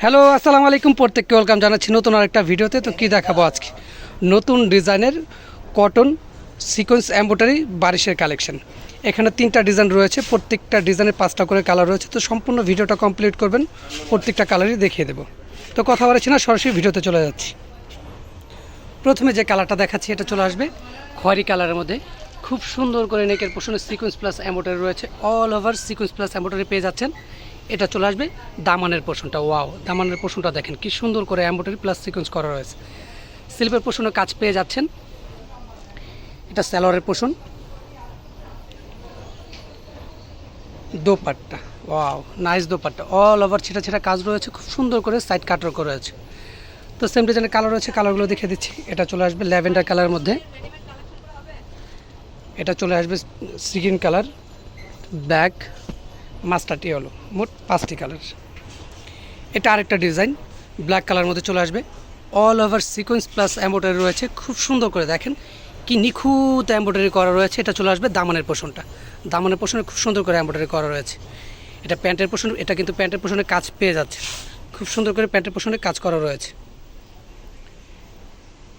Hello আসসালামু আলাইকুম, প্রত্যেককে ওয়েলকাম জানাচ্ছি নতুন আরেকটা ভিডিওতে। তো কী দেখাবো আজকে, নতুন ডিজাইনের কটন সিকোয়েন্স এমব্রয়ডারি বারিশের কালেকশন। এখানে 3টা ডিজাইন রয়েছে, প্রত্যেকটা ডিজাইনের 5টা করে কালার রয়েছে। তো সম্পূর্ণ ভিডিওটা কমপ্লিট করবেন, প্রত্যেকটা কালারই দেখিয়ে দেবো। তো কথা বলেছি না, সরাসরি ভিডিওতে চলে যাচ্ছি। প্রথমে যে কালারটা দেখাচ্ছি এটা চলে আসবে খয়েরি কালারের মধ্যে, খুব সুন্দর করে নেকের পোর্শনে সিকোয়েন্স প্লাস এমব্রয়ডারি রয়েছে, all over sequence plus embroidery পেয়ে যাচ্ছেন। এটা চলে আসবে দামানের পোর্শনটা, ওয়াও দামানের পোর্শনটা দেখেন কি সুন্দর করে এমব্রয়ডারি প্লাস সিকোয়েন্স করা রয়েছে। সিল্কের পোর্শনে কাজ পেয়ে যাচ্ছেন। এটা সালোয়ারের portion, dupatta, wow nice dupatta, all over ছেঁটা ছেঁটা কাজ রয়েছে, খুব সুন্দর করে সাইড কাটার করে রয়েছে। তো সেম ডিজাইনের কালার রয়েছে, কালারগুলো দেখে দিচ্ছি। এটা চলে আসবে ল্যাভেন্ডার কালারের মধ্যে, এটা চলে আসবে C green colour, black, mustard yellow, মোট 5টি কালার। এটা আরেকটা ডিজাইন ব্ল্যাক কালারের মধ্যে চলে আসবে, all over sequence plus embroidery রয়েছে, খুব সুন্দর করে দেখেন কি নিখুঁত এমব্রয়ডারি করা রয়েছে। এটা চলে আসবে দামানের পোর্শনটা, দামানের পোর্শনে খুব সুন্দর করে এমব্রয়ডারি করা রয়েছে। এটা প্যান্টের পোর্শন, এটা কিন্তু প্যান্টের পোর্শনে কাজ পেয়ে যাচ্ছে, খুব সুন্দর করে প্যান্টের পোর্শনে কাজ করা রয়েছে।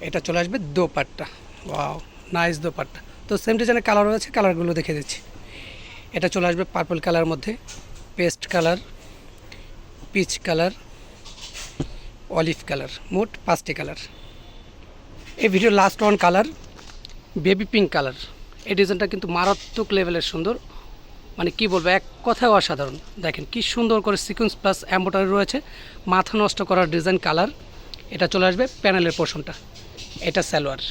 এটা চলে আসবে দোপাট্টা, ওয়াও নাইস দোপাট্টা। তো সেম ডিজাইনের কালার রয়েছে, কালারগুলো দেখে দিচ্ছি। এটা চলে আসবে পার্পল কালারের মধ্যে, paste colour, peach colour, olive colour, মোট 5টি কালার। এই ভিডিওর last one colour baby pink colour. এই ডিজাইনটা কিন্তু মারাত্মক লেভেলের সুন্দর, মানে কি বলবো, এক কথায় অসাধারণ। দেখেন কি সুন্দর করে সিকোয়েন্স প্লাস এমব্রয়ডারি রয়েছে, মাথা নষ্ট করার ডিজাইন কালার। এটা চলে আসবে প্যানেলের পোর্শনটা, এটা সালোয়ার।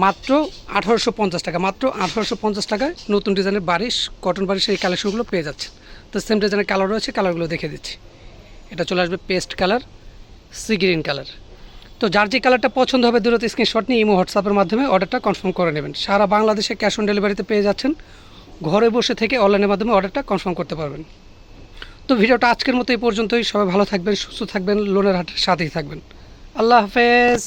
মাত্র 1850 টাকা, মাত্র 1850 টাকায় নতুন ডিজাইনের বারিশ, কটন বারিশের এই কালেকশনগুলো পেয়ে যাচ্ছে। তো সেম ডিজাইনের কালার রয়েছে, কালারগুলো দেখে দিচ্ছি। এটা চলে আসবে paste colour, sea green colour. তো যার যে কালারটা পছন্দ হবে দ্রুত স্ক্রিনশট নিয়ে ইমো হোয়াটসঅ্যাপের মাধ্যমে অর্ডারটা কনফার্ম করে নেবেন। সারা বাংলাদেশে ক্যাশ অন ডেলিভারিতে পেয়ে যাচ্ছেন, ঘরে বসে থেকে অনলাইনের মাধ্যমে অর্ডারটা কনফার্ম করতে পারবেন। তো ভিডিওটা আজকের মতো এই পর্যন্তই। সবাই ভালো থাকবেন, সুস্থ থাকবেন, লোনের হাটের সাথেই থাকবেন। আল্লাহ হাফেজ।